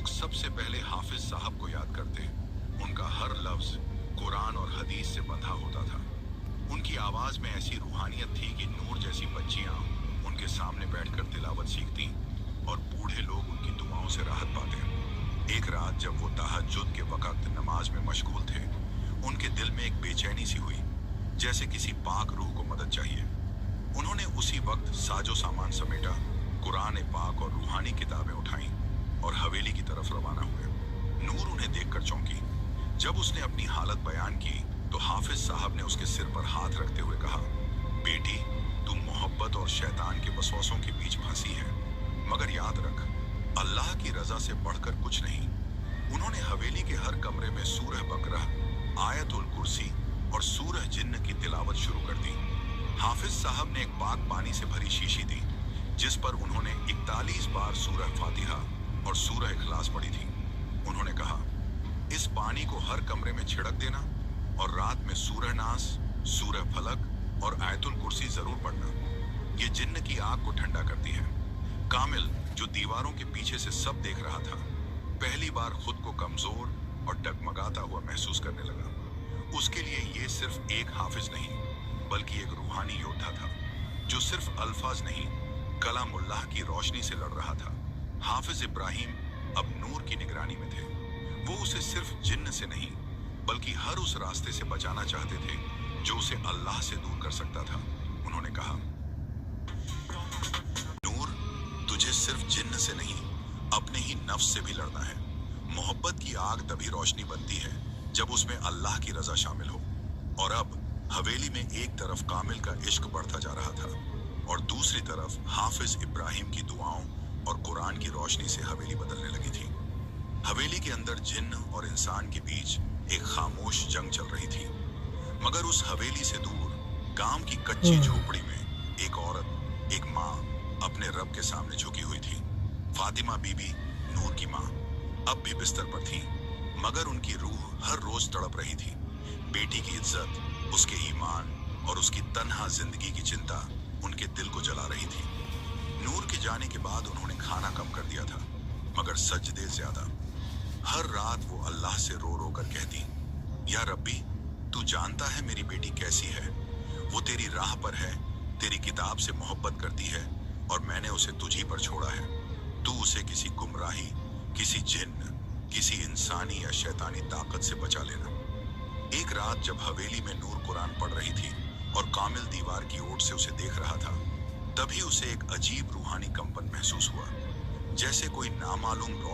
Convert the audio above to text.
लोग सबसे पहले हाफिज साहब को याद करते। उनका हर लफ्ज कुरान और हदीस से बंधा होता था। उनकी आवाज में ऐसी रूहानियत थी कि नूर जैसी बच्चियां उनके सामने बैठकर तिलावत सीखती और बूढ़े लोग उनकी दुआओं से राहत पाते। एक रात जब वो तहज्जुद के वक्त नमाज में मशगूल थे, उनके दिल में एक बेचैनी सी हुई, जैसे किसी पाक रूह को मदद चाहिए। उन्होंने उसी वक्त साजो सामान समेटा, कुरान पाक और रूहानी किताबें उठाईं और हवेली की तरफ रवाना हुए। नूर उन्हें देखकर चौंकी। जब उसने अपनी हालत बयान की तो हाफिज साहब ने उसके सिर पर हाथ रखते हुए कहा, बेटी, तुम मोहब्बत और शैतान के वसवसों के बीच फंसी है, मगर याद रख, अल्लाह की रजा से बढ़कर कुछ नहीं। उन्होंने हवेली के हर कमरे में सूरह बकरा, आयतुल कुर्सी और सूरह जिन्न की तिलावत शुरू कर दी। हाफिज साहब ने एक पाक पानी से भरी शीशी दी, जिस पर उन्होंने 41 बार सूरह फातिहा और सूरह इखलास पढ़ी थी। उन्होंने कहा, इस पानी को हर कमरे में छिड़क देना और रात में सूरह नास, सूरह फलक और आयतुल कुर्सी जरूर पढ़ना। ये जिन्न की आग को ठंडा करती है। कामिल, जो दीवारों के पीछे से सब देख रहा था, पहली बार खुद को कमजोर और डगमगाता हुआ महसूस करने लगा। उसके लिए ये सिर्फ एक हाफिज नहीं, बल्कि एक रूहानी योद्धा था, जो सिर्फ अल्फाज नहीं, कलामुल्लाह की रोशनी से लड़ रहा था। हाफिज इब्राहिम अब नूर की निगरानी में थे। वो उसे सिर्फ जिन्न से नहीं, बल्कि हर उस रास्ते से बचाना चाहते थे जो उसे अल्लाह से दूर कर सकता था। उन्होंने कहा, नूर, तुझे सिर्फ जिन्न से नहीं, अपने ही नफ्स से भी लड़ना है। मोहब्बत की आग तभी रोशनी बनती है जब उसमें अल्लाह की रजा शामिल हो। और अब हवेली में एक तरफ कामिल का इश्क बढ़ता जा रहा था और दूसरी तरफ हाफिज इब्राहिम की दुआओं और कुरान की रोशनी से हवेली बदलने लगी थी। हवेली के अंदर जिन्न और इंसान के बीच एक खामोश जंग चल रही थी। मगर उस हवेली से दूर गांव की कच्ची झोपड़ी में एक औरत, एक माँ, अपने रब के सामने झुकी हुई थी। फातिमा बीबी, नूर की माँ, अब भी बिस्तर पर थी, मगर उनकी रूह हर रोज तड़प रही थी। बेटी की इज्जत, उसके ईमान और उसकी तन्हा जिंदगी की चिंता उनके दिल को जला रही थी। नूर के जाने के बाद उन्होंने खाना कम कर दिया था, मगर सजदे ज्यादा। हर रात वो अल्लाह से रो रो कर कहती, या रब्बी, तू जानता है मेरी बेटी कैसी है। वो तेरी राह पर है, तेरी किताब से मोहब्बत करती है और मैंने उसे तुझी पर छोड़ा है। तू उसे किसी गुमराही, किसी जिन्न, किसी इंसानी या शैतानी ताकत से बचा लेना। एक रात जब हवेली में नूर कुरान पढ़ रही थी और कामिल दीवार की ओर से उसे देख रहा था, तभी उसे एक अजीब रूहानी कंपन महसूस हुआ, जैसे कोई नामालूम रोशनी